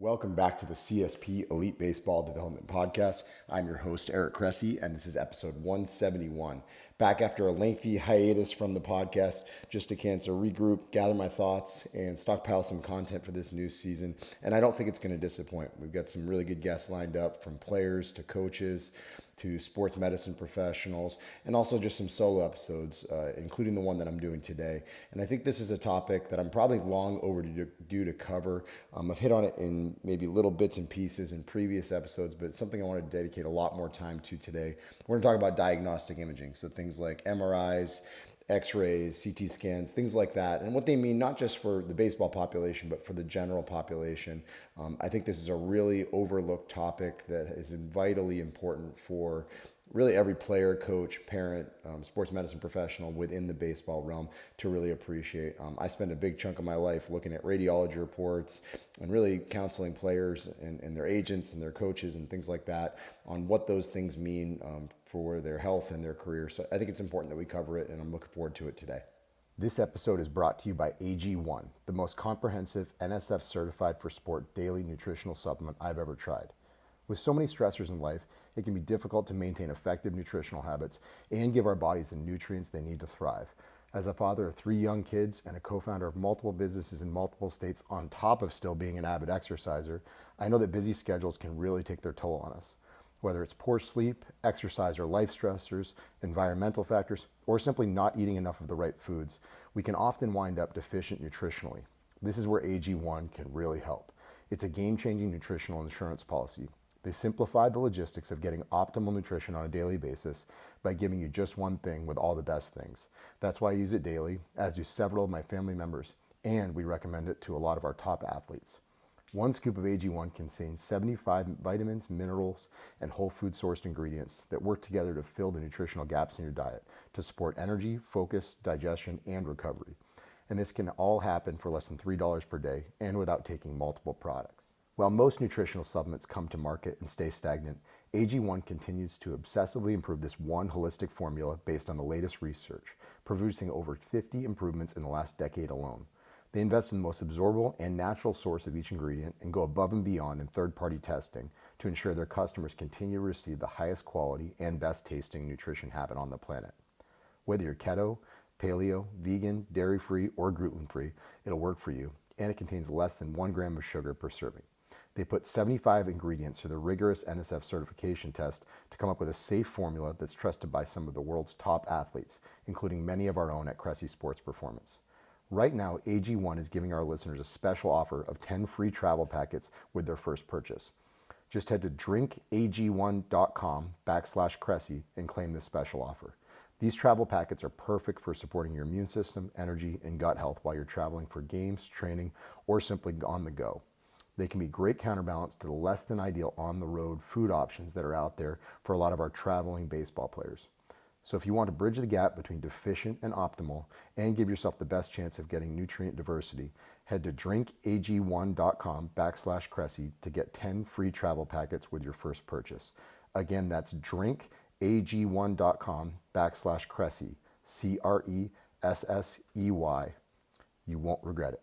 Welcome back to the CSP Elite Baseball Development Podcast. I'm your host, Eric Cressey, and this is episode 171. Back after a lengthy hiatus from the podcast, just to regroup, gather my thoughts, and stockpile some content for this new season. And I don't think it's going to disappoint. We've got some really good guests lined up, from players to coaches to sports medicine professionals, and also just some solo episodes, including the one that I'm doing today. And I think this is a topic that I'm probably long overdue to cover. I've hit on it in maybe little bits and pieces in previous episodes, but it's something I want to dedicate a lot more time to today. We're going to talk about diagnostic imaging, so things like MRIs, X-rays, CT scans, things like that, and what they mean not just for the baseball population, but for the general population. I think this is a really overlooked topic that is vitally important for really every player, coach, parent, sports medicine professional within the baseball realm to really appreciate. I spend a big chunk of my life looking at radiology reports and really counseling players and their agents and their coaches and things like that on what those things mean for their health and their career. So I think it's important that we cover it, and I'm looking forward to it today. This episode is brought to you by AG1, the most comprehensive NSF certified for sport daily nutritional supplement I've ever tried. With so many stressors in life, it can be difficult to maintain effective nutritional habits and give our bodies the nutrients they need to thrive. As a father of 3 young kids and a co-founder of multiple businesses in multiple states on top of still being an avid exerciser, I know that busy schedules can really take their toll on us. Whether it's poor sleep, exercise or life stressors, environmental factors, or simply not eating enough of the right foods, we can often wind up deficient nutritionally. This is where AG1 can really help. It's a game-changing nutritional insurance policy. They simplify the logistics of getting optimal nutrition on a daily basis by giving you just one thing with all the best things. That's why I use it daily, as do several of my family members, and we recommend it to a lot of our top athletes. One scoop of AG1 contains 75 vitamins, minerals, and whole food sourced ingredients that work together to fill the nutritional gaps in your diet to support energy, focus, digestion, and recovery. And this can all happen for less than $3 per day and without taking multiple products. While most nutritional supplements come to market and stay stagnant, AG1 continues to obsessively improve this one holistic formula based on the latest research, producing over 50 improvements in the last decade alone. They invest in the most absorbable and natural source of each ingredient and go above and beyond in third-party testing to ensure their customers continue to receive the highest quality and best tasting nutrition habit on the planet. Whether you're keto, paleo, vegan, dairy-free, or gluten-free, it'll work for you, and it contains less than 1 gram of sugar per serving. They put 75 ingredients through the rigorous NSF certification test to come up with a safe formula that's trusted by some of the world's top athletes, including many of our own at Cressey Sports Performance. Right now, AG1 is giving our listeners a special offer of 10 free travel packets with their first purchase. Just head to drinkag1.com/Cressey and claim this special offer. These travel packets are perfect for supporting your immune system, energy, and gut health while you're traveling for games, training, or simply on the go. They can be great counterbalance to the less than ideal on-the-road food options that are out there for a lot of our traveling baseball players. So if you want to bridge the gap between deficient and optimal and give yourself the best chance of getting nutrient diversity, head to drinkag1.com/Cressey to get 10 free travel packets with your first purchase. Again, that's drinkag1.com/Cressey, Cressey. You won't regret it.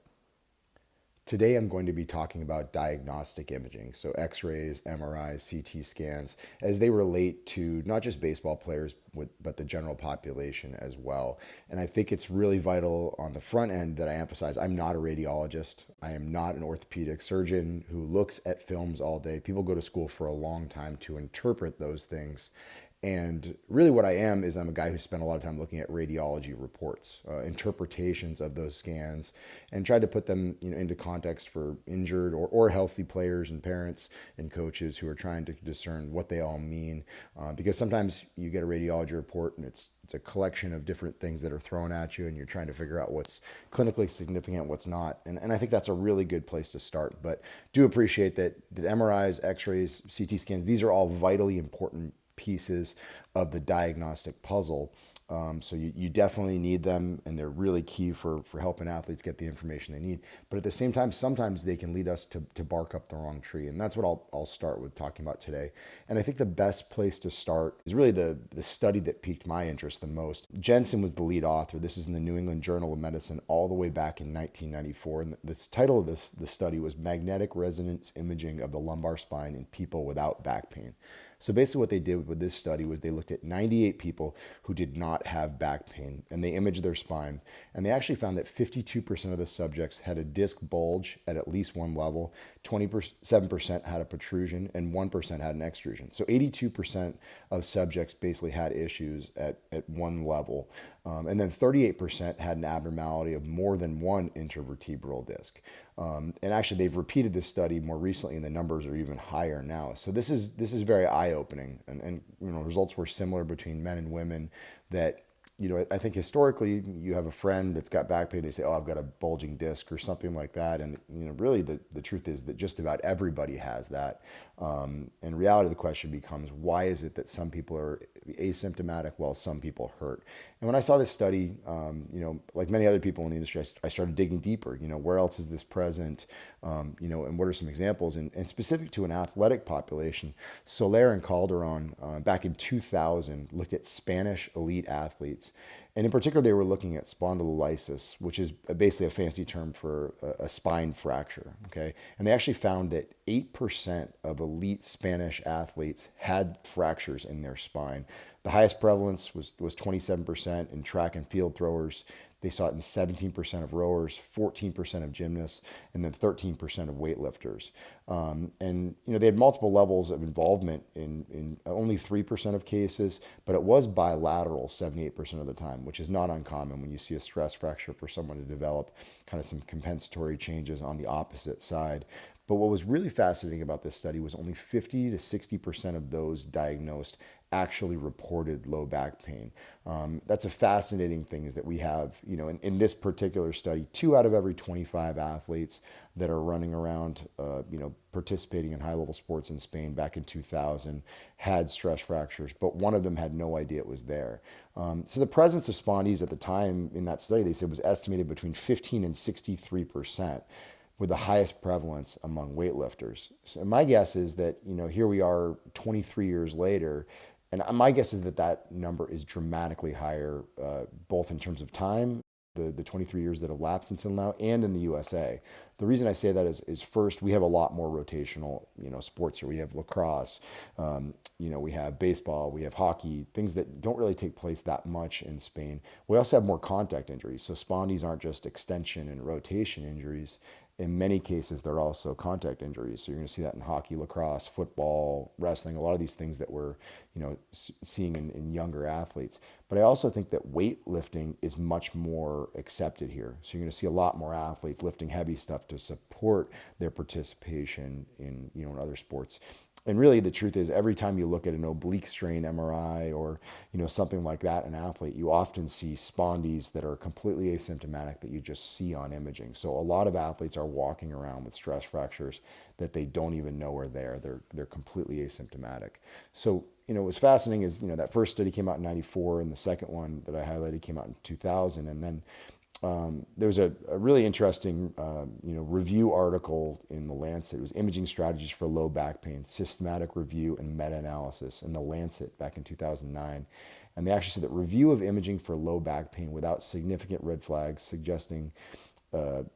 Today I'm going to be talking about diagnostic imaging, so X-rays, MRIs, CT scans, as they relate to not just baseball players, but the general population as well. And I think it's really vital on the front end that I emphasize I'm not a radiologist. I am not an orthopedic surgeon who looks at films all day. People go to school for a long time to interpret those things. And really what I am is I'm a guy who spent a lot of time looking at radiology reports, interpretations of those scans, and tried to put them into context for injured or healthy players and parents and coaches who are trying to discern what they all mean. Because sometimes you get a radiology report and it's a collection of different things that are thrown at you and you're trying to figure out what's clinically significant, what's not. And I think that's a really good place to start. But do appreciate that MRIs, X-rays, CT scans, these are all vitally important pieces of the diagnostic puzzle. So you definitely need them, and they're really key for helping athletes get the information they need. But at the same time, sometimes they can lead us to bark up the wrong tree. And that's what I'll start with talking about today. And I think the best place to start is really the study that piqued my interest the most. Jensen was the lead author. This is in the New England Journal of Medicine all the way back in 1994. And the title of the study was Magnetic Resonance Imaging of the Lumbar Spine in People Without Back Pain. So basically what they did with this study was they looked at 98 people who did not have back pain, and they imaged their spine. And they actually found that 52% of the subjects had a disc bulge at least one level, 27% had a protrusion, and 1% had an extrusion. So 82% of subjects basically had issues at one level. And then 38% had an abnormality of more than one intervertebral disc. And actually, they've repeated this study more recently, and the numbers are even higher now. So this is very eye-opening, and results were similar between men and women. That I think historically, you have a friend that's got back pain, they say, "Oh, I've got a bulging disc" or something like that, and really the truth is that just about everybody has that. And reality of the question becomes, why is it that some people are asymptomatic while some people hurt? And when I saw this study, like many other people in the industry, I started digging deeper. Where else is this present? And what are some examples? And specific to an athletic population, Soler and Calderon back in 2000 looked at Spanish elite athletes. And in particular, they were looking at spondylolysis, which is basically a fancy term for a spine fracture. Okay, and they actually found that 8% of elite Spanish athletes had fractures in their spine. The highest prevalence was 27% in track and field throwers. They saw it in 17% of rowers, 14% of gymnasts, and then 13% of weightlifters. And they had multiple levels of involvement in only 3% of cases, but it was bilateral 78% of the time, which is not uncommon when you see a stress fracture for someone to develop kind of some compensatory changes on the opposite side. But what was really fascinating about this study was only 50 to 60% of those diagnosed actually reported low back pain. That's a fascinating thing, is that we have, in this particular study, 2 out of every 25 athletes that are running around, participating in high-level sports in Spain back in 2000 had stress fractures, but one of them had no idea it was there. So the presence of spondies at the time in that study, they said, was estimated between 15 and 63%. With the highest prevalence among weightlifters. So my guess is that, here we are 23 years later, and my guess is that number is dramatically higher, both in terms of time, the 23 years that have lapsed until now, and in the USA. The reason I say that is first, we have a lot more rotational, sports here. We have lacrosse, we have baseball, we have hockey, things that don't really take place that much in Spain. We also have more contact injuries. So spondies aren't just extension and rotation injuries. In many cases, they're also contact injuries. So you're going to see that in hockey, lacrosse, football, wrestling, a lot of these things that we're, seeing in younger athletes. But I also think that weightlifting is much more accepted here. So you're going to see a lot more athletes lifting heavy stuff to support their participation in, in other sports. And really, the truth is, every time you look at an oblique strain MRI or something like that, an athlete, you often see spondies that are completely asymptomatic that you just see on imaging. So a lot of athletes are walking around with stress fractures that they don't even know are there. They're completely asymptomatic. So what was fascinating is that first study came out in '94, and the second one that I highlighted came out in 2000, and then there was a really interesting, review article in The Lancet. It was Imaging Strategies for Low Back Pain, Systematic Review and Meta-Analysis in The Lancet back in 2009. And they actually said that review of imaging for low back pain without significant red flags suggesting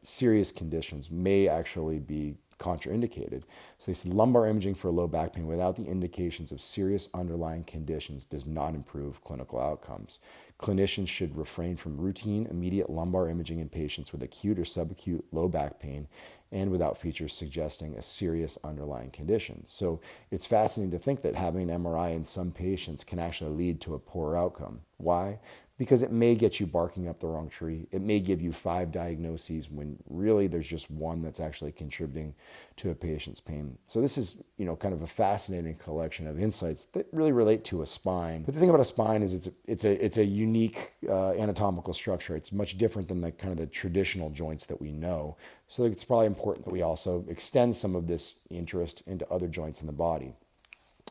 serious conditions may actually be contraindicated. So they said lumbar imaging for low back pain without the indications of serious underlying conditions does not improve clinical outcomes. Clinicians should refrain from routine, immediate lumbar imaging in patients with acute or subacute low back pain and without features suggesting a serious underlying condition. So it's fascinating to think that having an MRI in some patients can actually lead to a poor outcome. Why? Because it may get you barking up the wrong tree. It may give you 5 diagnoses when really there's just one that's actually contributing to a patient's pain. So this is, kind of a fascinating collection of insights that really relate to a spine. But the thing about a spine is it's a unique anatomical structure. It's much different than the traditional joints that we know. So it's probably important that we also extend some of this interest into other joints in the body.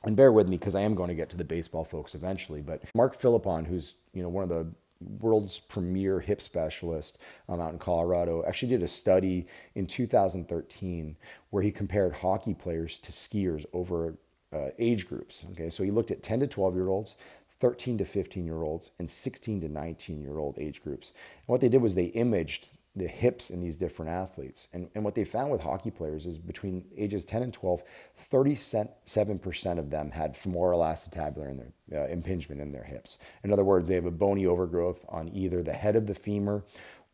And bear with me because I am going to get to the baseball folks eventually. But Mark Philippon, who's one of the world's premier hip specialists out in Colorado, actually did a study in 2013 where he compared hockey players to skiers over age groups. Okay, so he looked at 10 to 12-year-olds, 13 to 15-year-olds, and 16 to 19-year-old age groups. And what they did was they imaged the hips in these different athletes. And what they found with hockey players is between ages 10 and 12, 37% of them had femoral acetabular in their, impingement in their hips. In other words, they have a bony overgrowth on either the head of the femur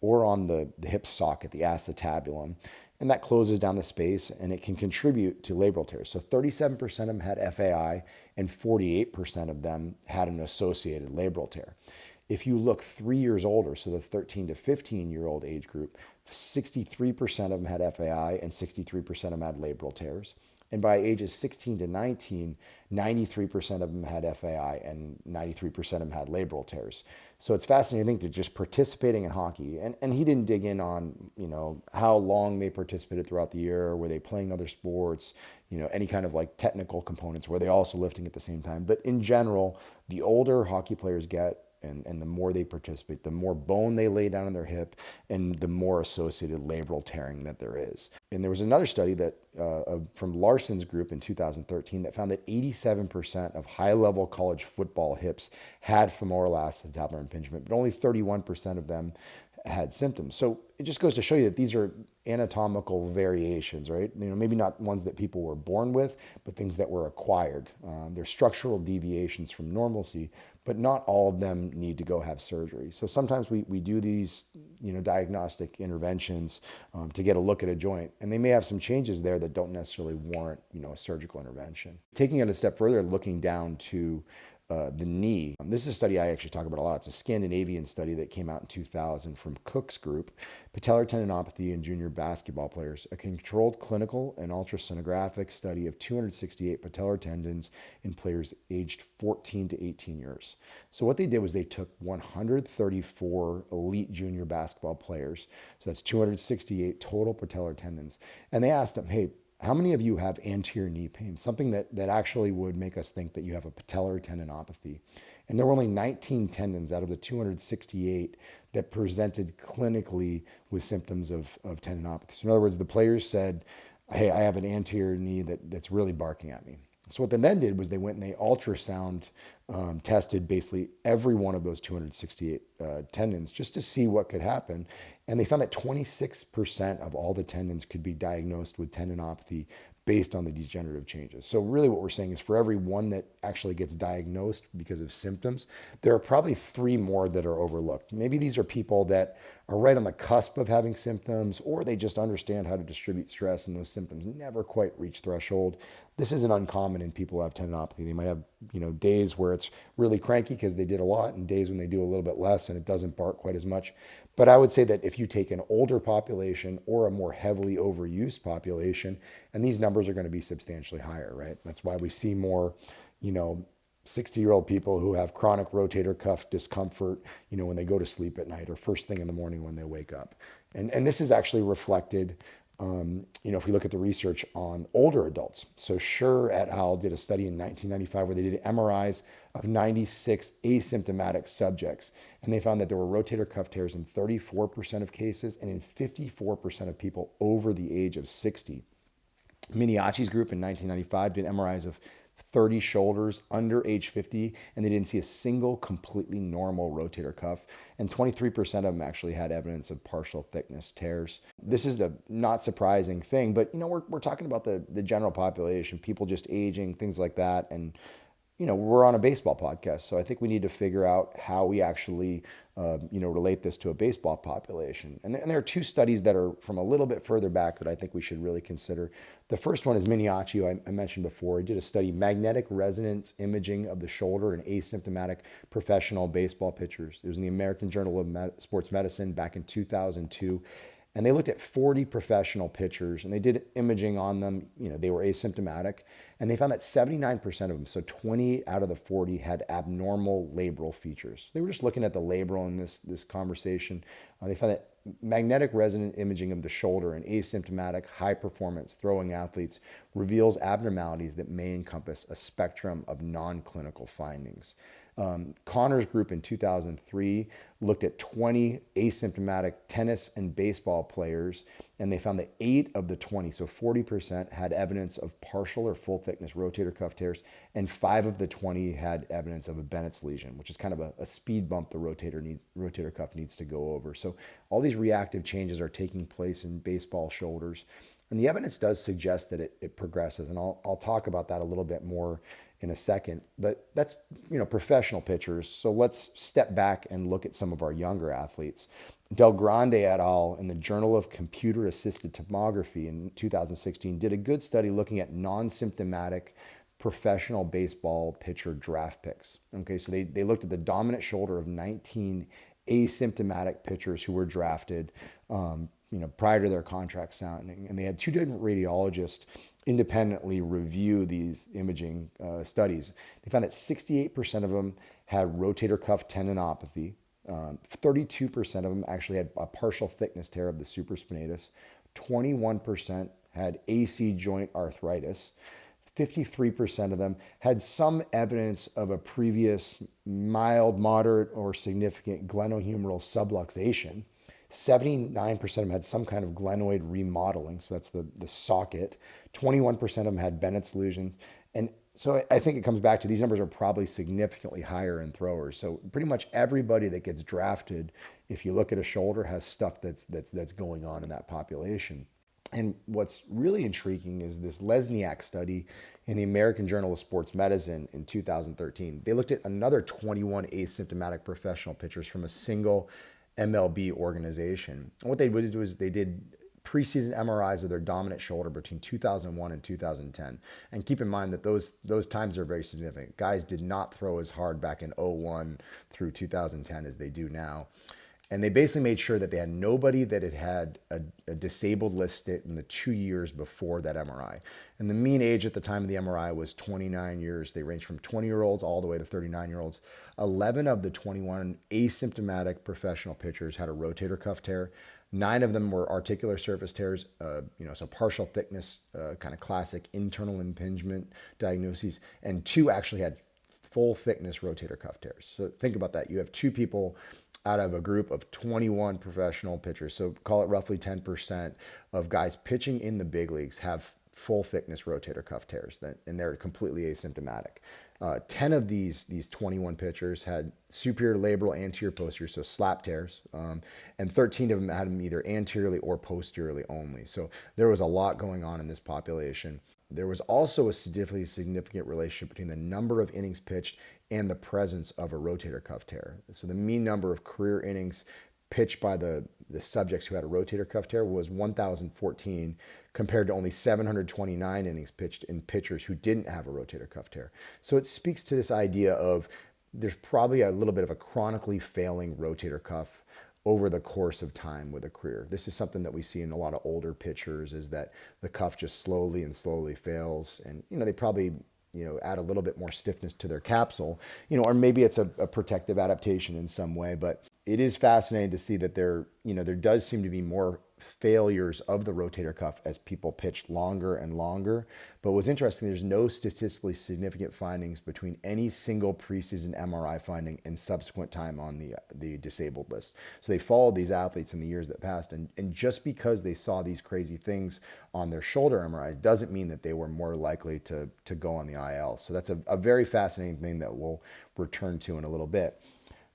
or on the hip socket, the acetabulum. And that closes down the space and it can contribute to labral tears. So 37% of them had FAI and 48% of them had an associated labral tear. If you look 3 years older, so the 13 to 15-year-old age group, 63% of them had FAI and 63% of them had labral tears. And by ages 16 to 19, 93% of them had FAI and 93% of them had labral tears. So it's fascinating to think that just participating in hockey, and he didn't dig in on, how long they participated throughout the year, were they playing other sports, any kind of like technical components, were they also lifting at the same time. But in general, the older hockey players get, and the more they participate, the more bone they lay down in their hip and the more associated labral tearing that there is. And there was another study that from Larson's group in 2013 that found that 87% of high-level college football hips had femoral acetabular impingement, but only 31% of them had symptoms. So it just goes to show you that these are anatomical variations, right? Maybe not ones that people were born with, but things that were acquired. They're structural deviations from normalcy, but not all of them need to go have surgery. So sometimes we do these, diagnostic interventions to get a look at a joint, and they may have some changes there that don't necessarily warrant, a surgical intervention. Taking it a step further, looking down to the knee. This is a study I actually talk about a lot. It's a Scandinavian study that came out in 2000 from Cook's group, patellar tendinopathy in junior basketball players, a controlled clinical and ultrasonographic study of 268 patellar tendons in players aged 14 to 18 years. So what they did was they took 134 elite junior basketball players, so that's 268 total patellar tendons, and they asked them, hey, how many of you have anterior knee pain? Something that actually would make us think that you have a patellar tendinopathy. And there were only 19 tendons out of the 268 that presented clinically with symptoms of tendinopathy. So in other words, the players said, hey, I have an anterior knee that's really barking at me. So what they then did was they went and they ultrasound tested basically every one of those 268 tendons just to see what could happen. And they found that 26% of all the tendons could be diagnosed with tendinopathy based on the degenerative changes. So really what we're saying is for every one that actually gets diagnosed because of symptoms, there are probably 3 more that are overlooked. Maybe these are people that are right on the cusp of having symptoms, or they just understand how to distribute stress and those symptoms never quite reach threshold. This isn't uncommon in people who have tendinopathy. They might have, days where it's really cranky because they did a lot and days when they do a little bit less and it doesn't bark quite as much. But I would say that if you take an older population or a more heavily overused population, and these numbers are going to be substantially higher, right? That's why we see more, 60-year-old people who have chronic rotator cuff discomfort, when they go to sleep at night or first thing in the morning when they wake up. And this is actually reflected, if we look at the research on older adults. So Schur et al. Did a study in 1995 where they did MRIs of 96 asymptomatic subjects. And they found that there were rotator cuff tears in 34% of cases and in 54% of people over the age of 60. Miniachi's group in 1995 did MRIs of 30 shoulders under age 50, and they didn't see a single completely normal rotator cuff. And 23% of them actually had evidence of partial thickness tears. This is a not surprising thing, but we're talking about the general population, people just aging, things like that. And we're on a baseball podcast, so I think we need to figure out how we actually, relate this to a baseball population. And there are 2 studies that are from a little bit further back that I think we should really consider. The first one is Miniachi, who I mentioned before. He did a study, magnetic resonance imaging of the shoulder in asymptomatic professional baseball pitchers. It was in the American Journal of Sports Medicine back in 2002. And they looked at 40 professional pitchers and they did imaging on them. They were asymptomatic, and they found that 79% of them, so 20 out of the 40, had abnormal labral features. They were just looking at the labral in this conversation. They found that magnetic resonant imaging of the shoulder in asymptomatic, high-performance throwing athletes reveals abnormalities that may encompass a spectrum of non-clinical findings. Connor's group in 2003 looked at 20 asymptomatic tennis and baseball players, and they found that 8 of the 20, so 40%, had evidence of partial or full thickness rotator cuff tears, and 5 of the 20 had evidence of a Bennett's lesion, which is kind of a speed bump the rotator cuff needs to go over. So all these reactive changes are taking place in baseball shoulders, and the evidence does suggest that it progresses, and I'll talk about that a little bit more in a second. But that's professional pitchers. So let's step back and look at some of our younger athletes. Del Grande et al. In the Journal of Computer Assisted Tomography in 2016 did a good study looking at non-symptomatic professional baseball pitcher draft picks. Okay, so they looked at the dominant shoulder of 19 asymptomatic pitchers who were drafted prior to their contract signing, and they had 2 different radiologists independently review these imaging studies. They found that 68% of them had rotator cuff tendinopathy. 32% of them actually had a partial thickness tear of the supraspinatus. 21% had AC joint arthritis. 53% of them had some evidence of a previous mild, moderate, or significant glenohumeral subluxation. 79% of them had some kind of glenoid remodeling, so that's the socket. 21% of them had Bennett's lesion. And so I think it comes back to these numbers are probably significantly higher in throwers. So pretty much everybody that gets drafted, if you look at a shoulder, has stuff that's going on in that population. And what's really intriguing is this Lesniak study in the American Journal of Sports Medicine in 2013. They looked at another 21 asymptomatic professional pitchers from a single MLB organization. And what they did was they did preseason MRIs of their dominant shoulder between 2001 and 2010. And keep in mind that those times are very significant. Guys did not throw as hard back in 01 through 2010 as they do now. And they basically made sure that they had nobody that had a disabled list in the 2 years before that MRI. And the mean age at the time of the MRI was 29 years. They ranged from 20-year-olds all the way to 39-year-olds. 11 of the 21 asymptomatic professional pitchers had a rotator cuff tear. 9 of them were articular surface tears, so partial thickness, kind of classic internal impingement diagnoses. And 2 actually had full thickness rotator cuff tears. So think about that. You have 2 people out of a group of 21 professional pitchers. So call it roughly 10% of guys pitching in the big leagues have full thickness rotator cuff tears, and they're completely asymptomatic. 10 of these 21 pitchers had superior labral, anterior, posterior, so slap tears, and 13 of them had them either anteriorly or posteriorly only. So there was a lot going on in this population. There was also a statistically significant relationship between the number of innings pitched and the presence of a rotator cuff tear. So the mean number of career innings pitched by the subjects who had a rotator cuff tear was 1,014 compared to only 729 innings pitched in pitchers who didn't have a rotator cuff tear. So it speaks to this idea of there's probably a little bit of a chronically failing rotator cuff over the course of time with a career. This is something that we see in a lot of older pitchers, is that the cuff just slowly fails. And, they probably, add a little bit more stiffness to their capsule, or maybe it's a protective adaptation in some way. But it is fascinating to see that there does seem to be more failures of the rotator cuff as people pitch longer and longer. But what's interesting, there's no statistically significant findings between any single preseason MRI finding and subsequent time on the disabled list. So they followed these athletes in the years that passed, and just because they saw these crazy things on their shoulder MRI doesn't mean that they were more likely to go on the IL. So that's a very fascinating thing that we'll return to in a little bit.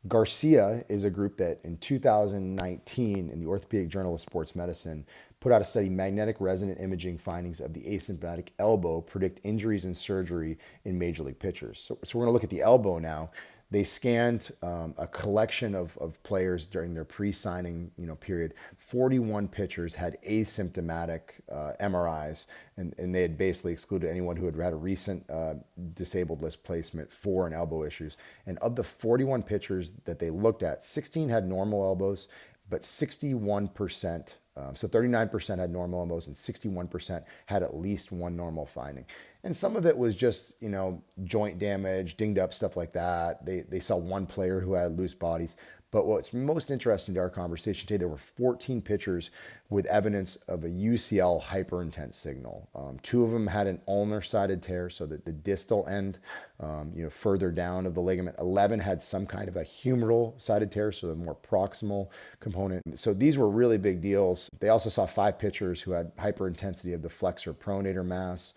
Garcia is a group that in 2019 in the Orthopedic Journal of Sports Medicine put out a study, Magnetic Resonant Imaging Findings of the Asymptomatic Elbow Predict Injuries and Surgery in Major League Pitchers. So we're going to look at the elbow now. They scanned a collection of players during their pre-signing period. 41 pitchers had asymptomatic MRIs, and they had basically excluded anyone who had had a recent disabled list placement for an elbow issues. And of the 41 pitchers that they looked at, 16 had normal elbows, but 61%, so 39% had normal elbows and 61% had at least one normal finding. And some of it was just, joint damage, dinged up, stuff like that. They saw one player who had loose bodies. But what's most interesting to our conversation today, there were 14 pitchers with evidence of a UCL hyperintense signal. Two of them had an ulnar-sided tear, so that the distal end, further down of the ligament. 11 had some kind of a humeral-sided tear, so the more proximal component. So these were really big deals. They also saw 5 pitchers who had hyperintensity of the flexor pronator mass.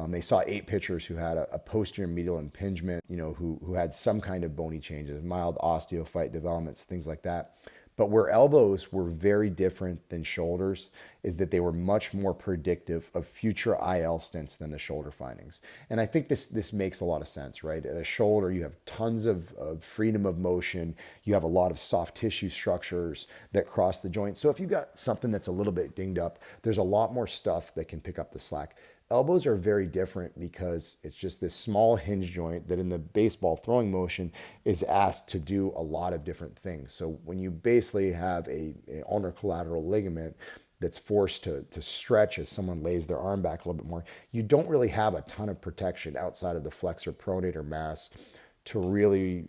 They saw 8 pitchers who had a posterior medial impingement, who had some kind of bony changes, mild osteophyte developments, things like that. But where elbows were very different than shoulders is that they were much more predictive of future IL stints than the shoulder findings. And I think this makes a lot of sense, right? At a shoulder, you have tons of freedom of motion. You have a lot of soft tissue structures that cross the joint. So if you've got something that's a little bit dinged up, there's a lot more stuff that can pick up the slack. Elbows are very different because it's just this small hinge joint that in the baseball throwing motion is asked to do a lot of different things. So when you basically have a ulnar collateral ligament that's forced to stretch as someone lays their arm back a little bit more, you don't really have a ton of protection outside of the flexor pronator mass to really,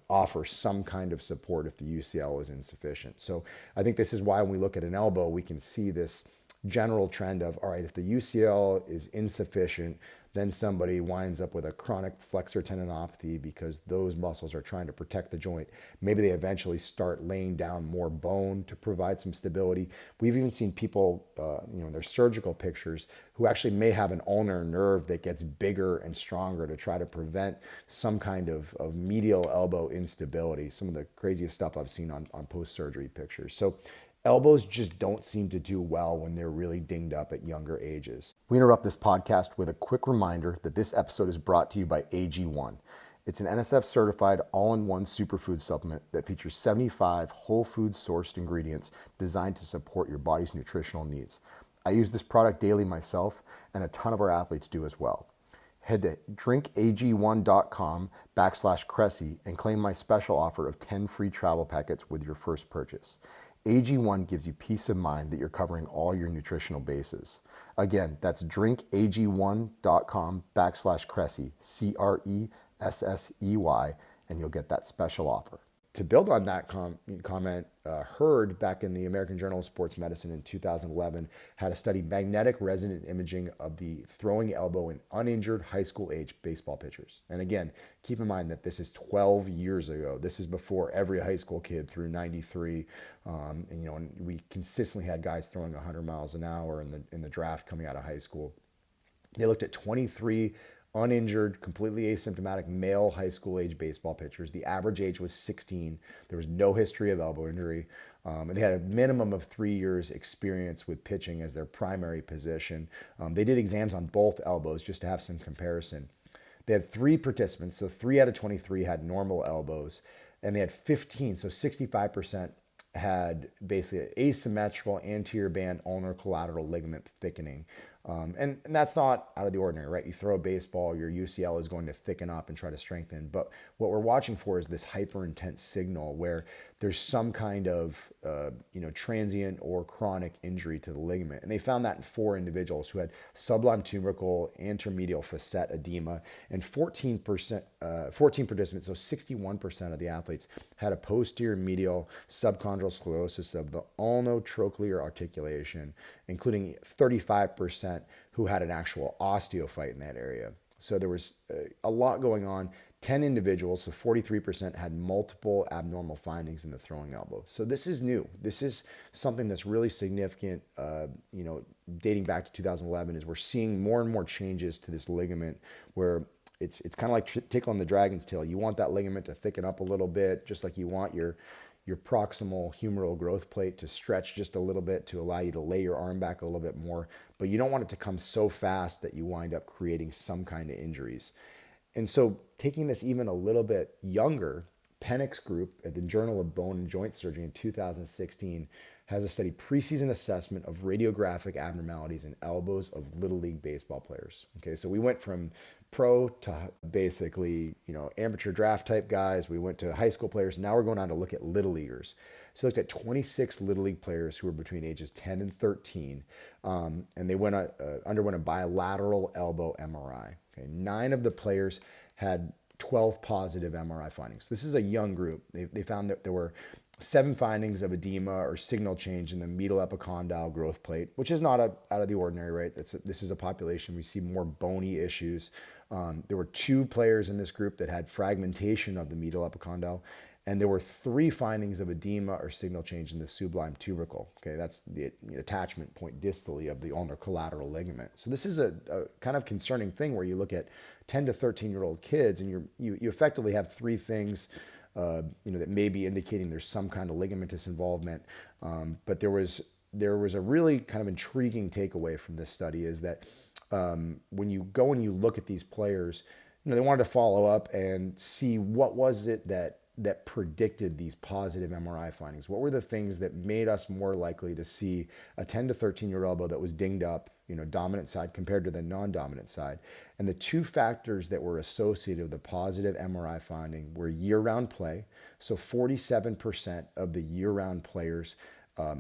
offer some kind of support if the UCL is insufficient. So I think this is why when we look at an elbow, we can see this general trend of, all right, if the UCL is insufficient, then somebody winds up with a chronic flexor tendinopathy because those muscles are trying to protect the joint. Maybe they eventually start laying down more bone to provide some stability. We've even seen people, in their surgical pictures who actually may have an ulnar nerve that gets bigger and stronger to try to prevent some kind of medial elbow instability. Some of the craziest stuff I've seen on post-surgery pictures. So elbows just don't seem to do well when they're really dinged up at younger ages. We interrupt this podcast with a quick reminder that this episode is brought to you by AG1. It's an NSF certified all-in-one superfood supplement that features 75 whole food sourced ingredients designed to support your body's nutritional needs. I use this product daily myself, and a ton of our athletes do as well. Head to drinkag1.com/Cressey and claim my special offer of 10 free travel packets with your first purchase. AG1 gives you peace of mind that you're covering all your nutritional bases. Again, that's drinkag1.com/Cressey, Cressey, and you'll get that special offer. To build on that comment, Hurd, back in the American Journal of Sports Medicine in 2011, had a study magnetic resonant imaging of the throwing elbow in uninjured high school age baseball pitchers. And again, keep in mind that this is 12 years ago. This is before every high school kid threw 93. And we consistently had guys throwing 100 miles an hour in the draft coming out of high school. They looked at 23 uninjured, completely asymptomatic male high school age baseball pitchers. The average age was 16. There was no history of elbow injury. And they had a minimum of 3 years experience with pitching as their primary position. They did exams on both elbows just to have some comparison. They had 3 participants, so 3 out of 23 had normal elbows, and they had 15, so 65% had basically asymmetrical anterior band ulnar collateral ligament thickening. And that's not out of the ordinary, right? You throw a baseball, your UCL is going to thicken up and try to strengthen. But what we're watching for is this hyperintense signal where there's some kind of transient or chronic injury to the ligament. And they found that in 4 individuals who had sublime tubercle anteromedial facet edema, and 14 participants, so 61% of the athletes, had a posterior medial subchondral sclerosis of the ulnotrochlear articulation, including 35% who had an actual osteophyte in that area. So there was a lot going on. 10 individuals, so 43%, had multiple abnormal findings in the throwing elbow. So this is new. This is something that's really significant, dating back to 2011, is we're seeing more and more changes to this ligament where it's kind of like tickling the dragon's tail. You want that ligament to thicken up a little bit, just like you want your proximal humeral growth plate to stretch just a little bit to allow you to lay your arm back a little bit more, but you don't want it to come so fast that you wind up creating some kind of injuries. And so taking this even a little bit younger, Pennick's group at the Journal of Bone and Joint Surgery in 2016 has a study preseason assessment of radiographic abnormalities in elbows of Little League baseball players. Okay, so we went from pro to basically, amateur draft type guys. We went to high school players. Now we're going on to look at Little Leaguers. So looked at 26 Little League players who were between ages 10 and 13, and they underwent a bilateral elbow MRI. Okay, 9 of the players had 12 positive MRI findings. This is a young group. They found that there were 7 findings of edema or signal change in the medial epicondyle growth plate, which is not out of the ordinary, right? This is a population. We see more bony issues. There were 2 players in this group that had fragmentation of the medial epicondyle, and there were 3 findings of edema or signal change in the sublime tubercle. Okay, that's the attachment point distally of the ulnar collateral ligament. So this is a kind of concerning thing where you look at 10 to 13-year-old kids, and you effectively have 3 things that may be indicating there's some kind of ligamentous involvement. But there was a really kind of intriguing takeaway from this study is that when you go and you look at these players, they wanted to follow up and see what was it that predicted these positive MRI findings. What were the things that made us more likely to see a 10 to 13-year elbow that was dinged up, dominant side compared to the non-dominant side? And the 2 factors that were associated with the positive MRI finding were year-round play. So 47% of the year-round players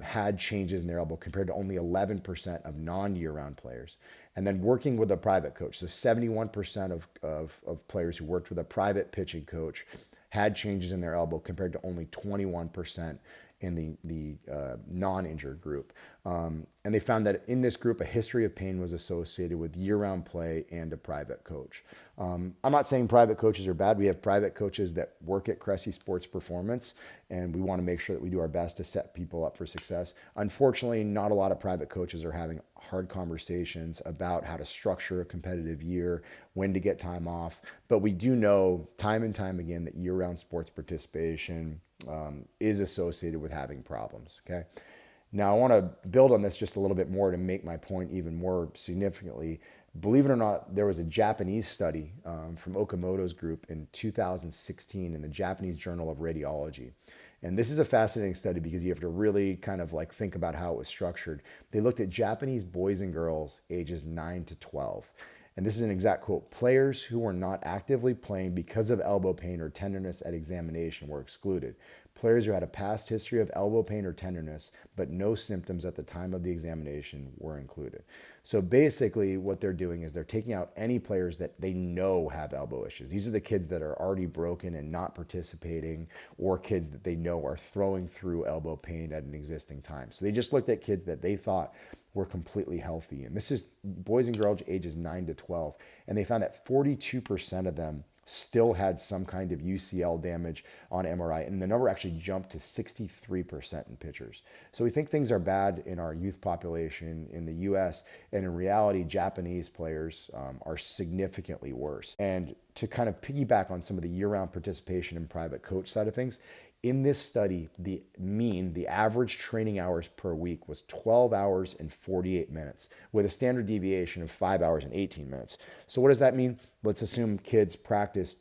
had changes in their elbow compared to only 11% of non-year-round players. And then working with a private coach. So 71% of players who worked with a private pitching coach had changes in their elbow compared to only 21% in the non-injured group. And they found that in this group, a history of pain was associated with year-round play and a private coach. I'm not saying private coaches are bad. We have private coaches that work at Cressey Sports Performance, and we want to make sure that we do our best to set people up for success. Unfortunately, not a lot of private coaches are having hard conversations about how to structure a competitive year, when to get time off. But we do know time and time again that year-round sports participation is associated with having problems, okay? Now, I want to build on this just a little bit more to make my point even more significantly. Believe it or not, there was a Japanese study from Okamoto's group in 2016 in the Japanese Journal of Radiology. And this is a fascinating study because you have to really kind of like think about how it was structured. They looked at Japanese boys and girls ages 9 to 12. And this is an exact quote: players who were not actively playing because of elbow pain or tenderness at examination were excluded. Players who had a past history of elbow pain or tenderness but no symptoms at the time of the examination were included. So basically what they're doing is they're taking out any players that they know have elbow issues. These are the kids that are already broken and not participating, or kids that they know are throwing through elbow pain at an existing time. So they just looked at kids that they thought were completely healthy. And this is boys and girls ages 9 to 12. And they found that 42% of them still had some kind of UCL damage on MRI, and the number actually jumped to 63% in pitchers. So we think things are bad in our youth population in the US, and in reality, Japanese players are significantly worse. And to kind of piggyback on some of the year-round participation and private coach side of things, in this study, the average training hours per week was 12 hours and 48 minutes with a standard deviation of 5 hours and 18 minutes. So what does that mean? Let's assume kids practice,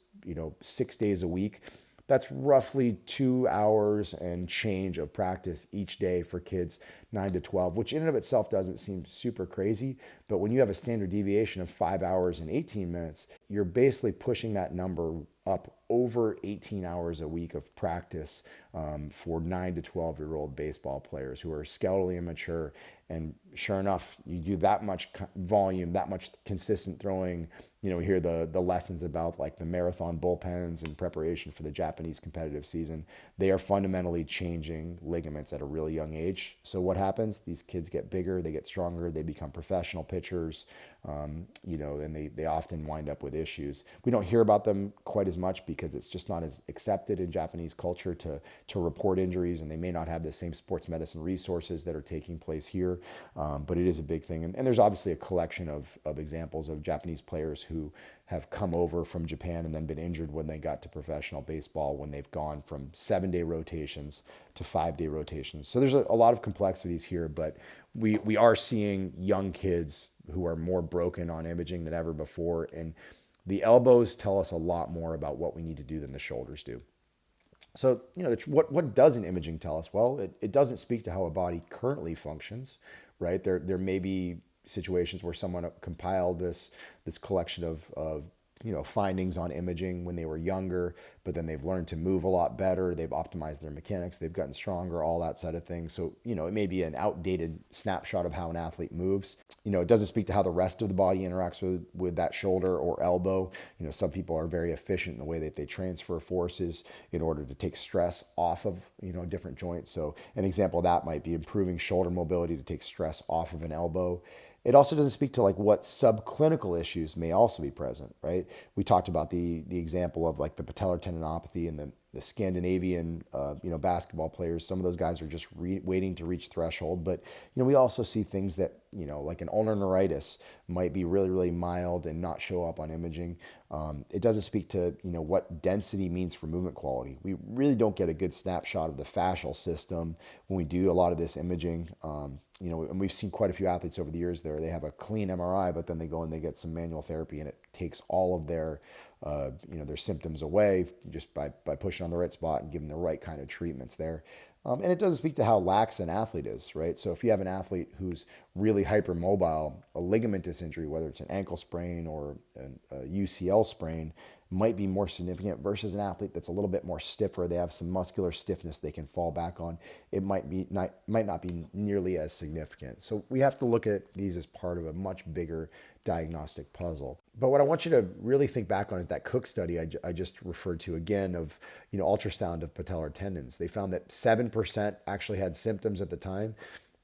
6 days a week. That's roughly 2 hours and change of practice each day for kids 9 to 12, which in and of itself doesn't seem super crazy. But when you have a standard deviation of 5 hours and 18 minutes, you're basically pushing that number up over 18 hours a week of practice for 9 to 12-year-old baseball players who are skeletally immature. And sure enough, you do that much volume, that much consistent throwing. We hear the lessons about like the marathon bullpens in preparation for the Japanese competitive season. They are fundamentally changing ligaments at a really young age. So what happens? These kids get bigger, they get stronger, they become professional pitchers, and they often wind up with issues. We don't hear about them quite as much because it's just not as accepted in Japanese culture to report injuries, and they may not have the same sports medicine resources that are taking place here. But it is a big thing. And there's obviously a collection of examples of Japanese players who have come over from Japan and then been injured when they got to professional baseball, when they've gone from 7-day rotations to 5-day rotations. So there's a lot of complexities here, but we are seeing young kids who are more broken on imaging than ever before. And the elbows tell us a lot more about what we need to do than the shoulders do. So, what does an imaging tell us? Well, it doesn't speak to how a body currently functions, right? There may be situations where someone compiled this collection of findings on imaging when they were younger, but then they've learned to move a lot better. They've optimized their mechanics. They've gotten stronger, all that side of things. So, it may be an outdated snapshot of how an athlete moves. It doesn't speak to how the rest of the body interacts with that shoulder or elbow. Some people are very efficient in the way that they transfer forces in order to take stress off of, different joints. So an example of that might be improving shoulder mobility to take stress off of an elbow. It also doesn't speak to like what subclinical issues may also be present, right? We talked about the example of like the patellar tendinopathy and the Scandinavian, basketball players. Some of those guys are just waiting to reach threshold. But, we also see things that, like an ulnar neuritis might be really, really mild and not show up on imaging. It doesn't speak to, what density means for movement quality. We really don't get a good snapshot of the fascial system when we do a lot of this imaging. And we've seen quite a few athletes over the years there. They have a clean MRI, but then they go and they get some manual therapy, and it takes all of their symptoms away just by pushing on the right spot and giving the right kind of treatments there. And it doesn't speak to how lax an athlete is, right? So if you have an athlete who's really hypermobile, a ligamentous injury, whether it's an ankle sprain or a UCL sprain, might be more significant versus an athlete that's a little bit more stiffer. They have some muscular stiffness they can fall back on. It might not be nearly as significant. So we have to look at these as part of a much bigger diagnostic puzzle. But what I want you to really think back on is that Cook study I just referred to again of, ultrasound of patellar tendons. They found that 7% actually had symptoms at the time,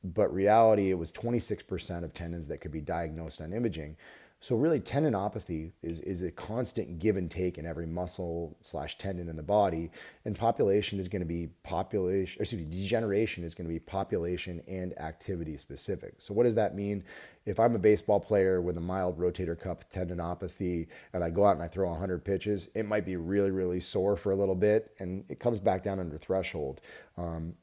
but reality, it was 26% of tendons that could be diagnosed on imaging. So really tendinopathy is a constant give and take in every muscle / tendon in the body, and degeneration is going to be population and activity specific. So what does that mean? If I'm a baseball player with a mild rotator cuff tendinopathy and I go out and I throw 100 pitches, it might be really, really sore for a little bit and it comes back down under threshold.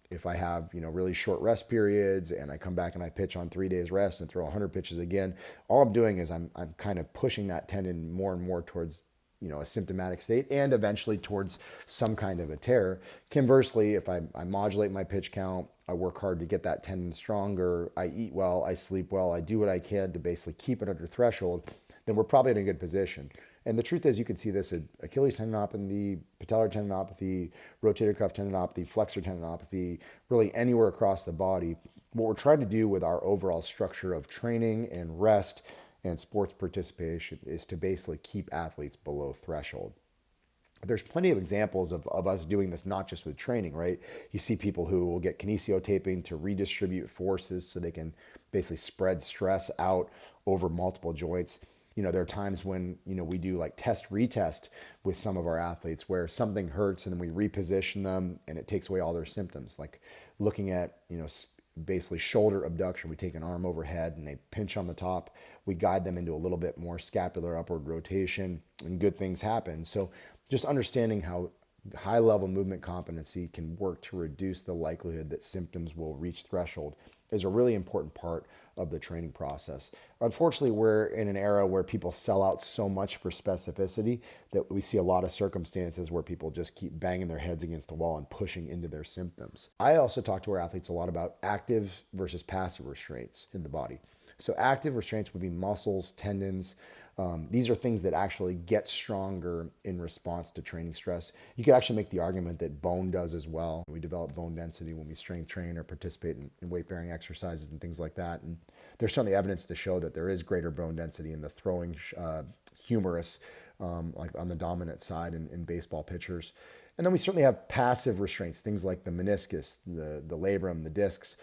If I have, really short rest periods and I come back and I pitch on 3 days rest and throw 100 pitches again, all I'm doing is I'm kind of pushing that tendon more and more towards a symptomatic state and eventually towards some kind of a tear. Conversely, if I modulate my pitch count, I work hard to get that tendon stronger, I eat well, I sleep well, I do what I can to basically keep it under threshold, then we're probably in a good position. And the truth is, you can see this at Achilles tendinopathy, patellar tendinopathy, rotator cuff tendinopathy, flexor tendinopathy, really anywhere across the body. What we're trying to do with our overall structure of training and rest and sports participation is to basically keep athletes below threshold. There's plenty of examples of us doing this, not just with training, right? You see people who will get kinesiotaping to redistribute forces so they can basically spread stress out over multiple joints. There are times when, we do like retest with some of our athletes where something hurts and then we reposition them and it takes away all their symptoms. Like looking at, basically shoulder abduction. We take an arm overhead and they pinch on the top. We guide them into a little bit more scapular upward rotation and good things happen. So just understanding how high level movement competency can work to reduce the likelihood that symptoms will reach threshold is a really important part of the training process. Unfortunately, we're in an era where people sell out so much for specificity that we see a lot of circumstances where people just keep banging their heads against the wall and pushing into their symptoms. I also talk to our athletes a lot about active versus passive restraints in the body. So active restraints would be muscles, tendons. These are things that actually get stronger in response to training stress. You could actually make the argument that bone does as well. We develop bone density when we strength train or participate in weight-bearing exercises and things like that. And there's certainly evidence to show that there is greater bone density in the throwing humerus, like on the dominant side in baseball pitchers. And then we certainly have passive restraints, things like the meniscus, the labrum, the discs.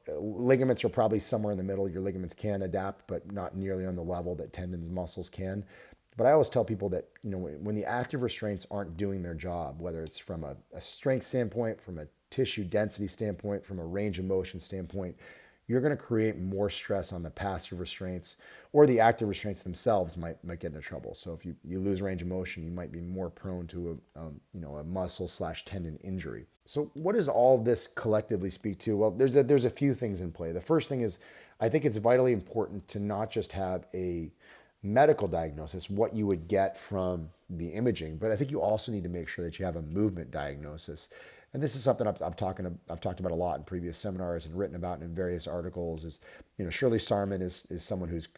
Ligaments are probably somewhere in the middle. Your ligaments can adapt, but not nearly on the level that tendons, muscles can. But I always tell people that, when the active restraints aren't doing their job, whether it's from a strength standpoint, from a tissue density standpoint, from a range of motion standpoint, you're going to create more stress on the passive restraints, or the active restraints themselves might get into trouble. So if you lose range of motion, you might be more prone to a muscle / tendon injury. So what does all of this collectively speak to? Well, there's a few things in play. The first thing is, I think it's vitally important to not just have a medical diagnosis, what you would get from the imaging, but I think you also need to make sure that you have a movement diagnosis. And this is something I've talked about a lot in previous seminars and written about in various articles. Is Shirley Sarman is someone who's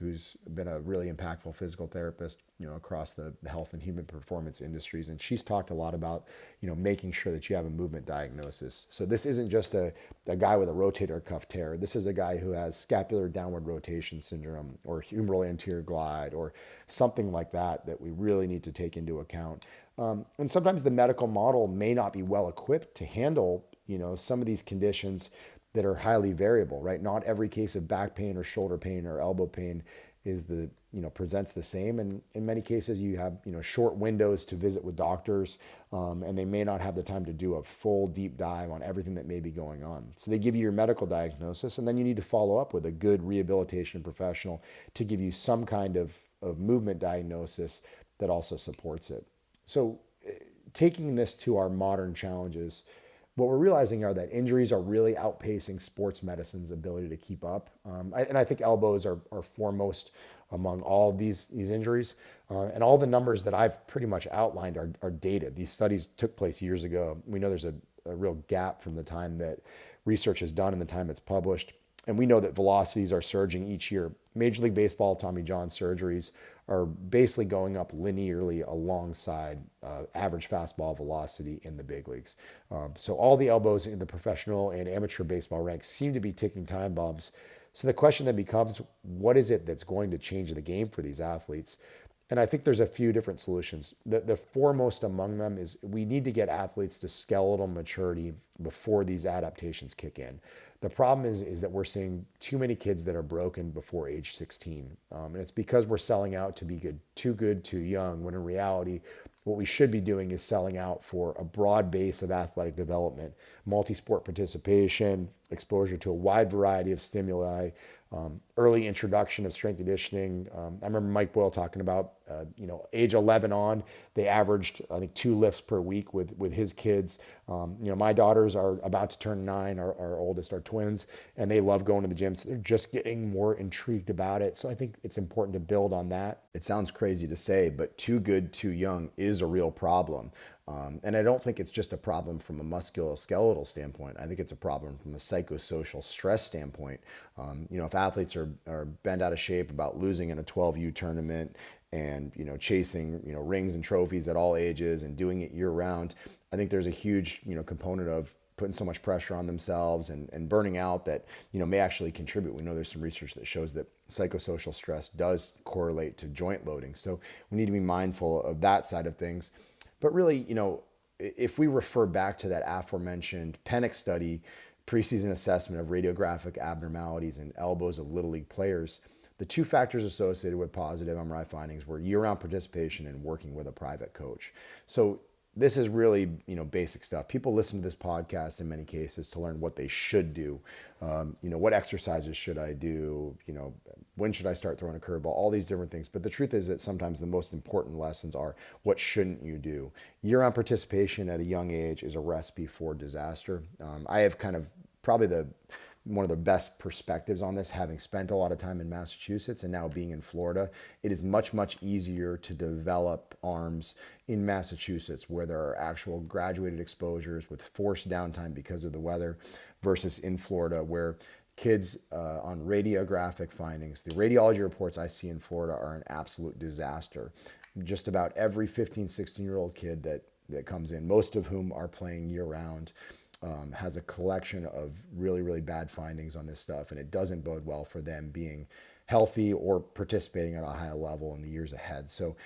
been a really impactful physical therapist. across the health and human performance industries. And she's talked a lot about, making sure that you have a movement diagnosis. So this isn't just a guy with a rotator cuff tear. This is a guy who has scapular downward rotation syndrome or humeral anterior glide or something like that we really need to take into account. And sometimes the medical model may not be well equipped to handle, some of these conditions that are highly variable, right? Not every case of back pain or shoulder pain or elbow pain is presents the same. And in many cases you have, short windows to visit with doctors, and they may not have the time to do a full deep dive on everything that may be going on. So they give you your medical diagnosis, and then you need to follow up with a good rehabilitation professional to give you some kind of movement diagnosis that also supports it. So taking this to our modern challenges, what we're realizing are that injuries are really outpacing sports medicine's ability to keep up. And I think elbows are foremost among all of these injuries. And all the numbers that I've pretty much outlined are dated. These studies took place years ago. We know there's a real gap from the time that research is done and the time it's published. And we know that velocities are surging each year. Major League Baseball Tommy John surgeries are basically going up linearly alongside average fastball velocity in the big leagues. So all the elbows in the professional and amateur baseball ranks seem to be ticking time bombs. So the question then becomes, what is it that's going to change the game for these athletes? And I think there's a few different solutions. The foremost among them is we need to get athletes to skeletal maturity before these adaptations kick in. The problem is that we're seeing too many kids that are broken before age 16. And it's because we're selling out to be good, too young, when in reality, what we should be doing is selling out for a broad base of athletic development, multi-sport participation, exposure to a wide variety of stimuli, early introduction of strength conditioning. I remember Mike Boyle talking about, age 11 on, they averaged, I think, 2 lifts per week with his kids. My daughters are about to turn 9, our oldest are twins, and they love going to the gym. So they're just getting more intrigued about it. So I think it's important to build on that. It sounds crazy to say, but too good, too young is a real problem. And I don't think it's just a problem from a musculoskeletal standpoint. I think it's a problem from a psychosocial stress standpoint. If athletes are bent out of shape about losing in a 12U tournament and, chasing, rings and trophies at all ages and doing it year round, I think there's a huge, component of putting so much pressure on themselves and burning out that, may actually contribute. We know there's some research that shows that psychosocial stress does correlate to joint loading. So we need to be mindful of that side of things. But really, if we refer back to that aforementioned Pennick study, preseason assessment of radiographic abnormalities in elbows of Little League players, the 2 factors associated with positive MRI findings were year-round participation and working with a private coach. So this is really, basic stuff. People listen to this podcast in many cases to learn what they should do. What exercises should I do? When should I start throwing a curveball? All these different things. But the truth is that sometimes the most important lessons are, what shouldn't you do? Year-round participation at a young age is a recipe for disaster. I have kind of probably one of the best perspectives on this, having spent a lot of time in Massachusetts and now being in Florida. It is much, much easier to develop arms in Massachusetts where there are actual graduated exposures with forced downtime because of the weather versus in Florida where kids on radiographic findings, the radiology reports I see in Florida are an absolute disaster. Just about every 15, 16-year-old kid that comes in, most of whom are playing year-round, has a collection of really, really bad findings on this stuff, and it doesn't bode well for them being healthy or participating at a high level in the years ahead. So,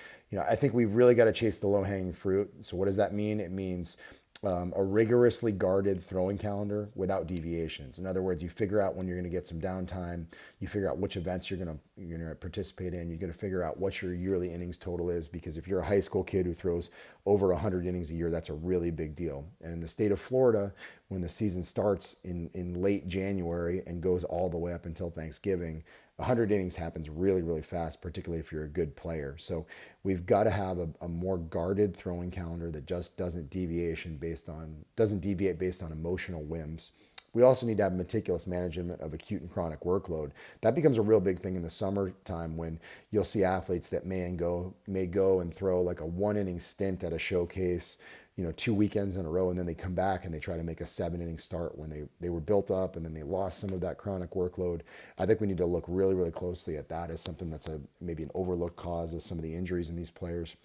I think we've really got to chase the low-hanging fruit. So what does that mean? It means a rigorously guarded throwing calendar without deviations. In other words, you figure out when you're going to get some downtime. You figure out which events you're going to participate in. You're going to figure out what your yearly innings total is, because if you're a high school kid who throws over 100 innings a year, that's a really big deal. And in the state of Florida, when the season starts in late January and goes all the way up until Thanksgiving, 100 innings happens really, really fast, particularly if you're a good player. So we've got to have a more guarded throwing calendar that just doesn't deviate based on emotional whims. We also need to have meticulous management of acute and chronic workload. That becomes a real big thing in the summertime when you'll see athletes that may go and throw like a 1-inning stint at a showcase, 2 weekends in a row, and then they come back and they try to make a 7 inning start when they were built up and then they lost some of that chronic workload. I think we need to look really, really closely at that as something that's maybe an overlooked cause of some of the injuries in these players.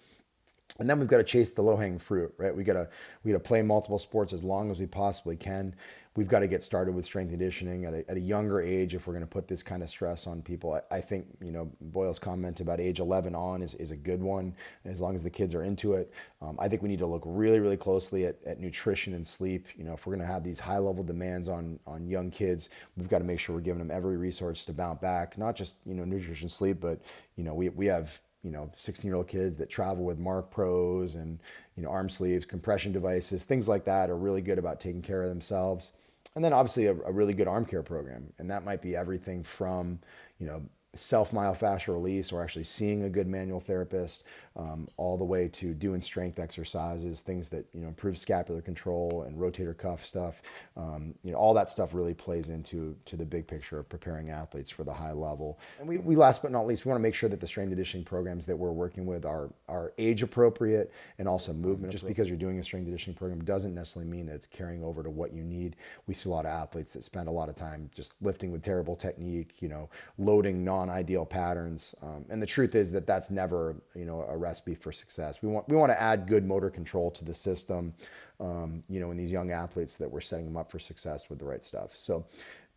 And then we've got to chase the low-hanging fruit, right? We got to play multiple sports as long as we possibly can. We've got to get started with strength and conditioning at a younger age if we're going to put this kind of stress on people. I think, Boyle's comment about age 11 on is a good one, as long as the kids are into it. I think we need to look really, really closely at nutrition and sleep. If we're going to have these high-level demands on young kids, we've got to make sure we're giving them every resource to bounce back, not just, nutrition, sleep, but, we have 16-year-old kids that travel with Mark Pros and, arm sleeves, compression devices, things like that are really good about taking care of themselves. And then obviously a really good arm care program. And that might be everything from, self-myofascial release or actually seeing a good manual therapist, all the way to doing strength exercises, things that, improve scapular control and rotator cuff stuff. All that stuff really plays into the big picture of preparing athletes for the high level. And we last but not least, we want to make sure that the strength and conditioning programs that we're working with are age appropriate and also movement. Just because you're doing a strength and conditioning program doesn't necessarily mean that it's carrying over to what you need. We see a lot of athletes that spend a lot of time just lifting with terrible technique, loading non-ideal patterns. And the truth is that that's never, a recipe for success. We want to add good motor control to the system, in these young athletes that we're setting them up for success with the right stuff. So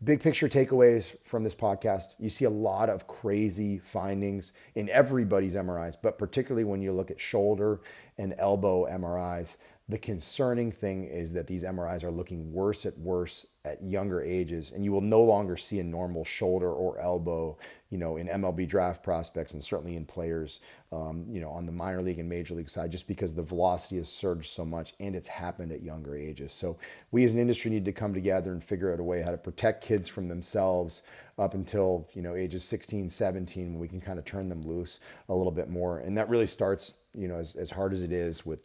big picture takeaways from this podcast. You see a lot of crazy findings in everybody's MRIs, but particularly when you look at shoulder and elbow MRIs. The concerning thing is that these MRIs are looking worse at younger ages, and you will no longer see a normal shoulder or elbow, in MLB draft prospects and certainly in players, on the minor league and major league side, just because the velocity has surged so much and it's happened at younger ages. So we as an industry need to come together and figure out a way how to protect kids from themselves up until, ages 16, 17, when we can kind of turn them loose a little bit more. And that really starts, as hard as it is with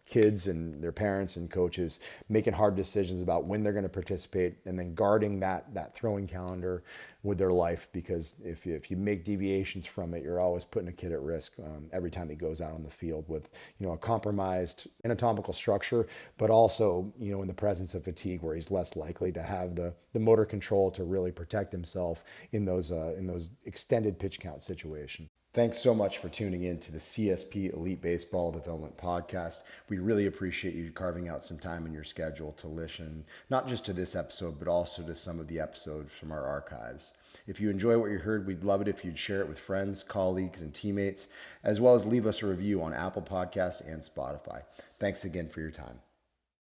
kids and their parents and coaches making hard decisions about when they're going to participate and then guarding that throwing calendar with their life, because if you make deviations from it, you're always putting a kid at risk every time he goes out on the field with a compromised anatomical structure, but also in the presence of fatigue, where he's less likely to have the motor control to really protect himself in those extended pitch count situations. Thanks so much for tuning in to the CSP Elite Baseball Development Podcast. We really appreciate you carving out some time in your schedule to listen, not just to this episode, but also to some of the episodes from our archives. If you enjoy what you heard, we'd love it if you'd share it with friends, colleagues, and teammates, as well as leave us a review on Apple Podcasts and Spotify. Thanks again for your time.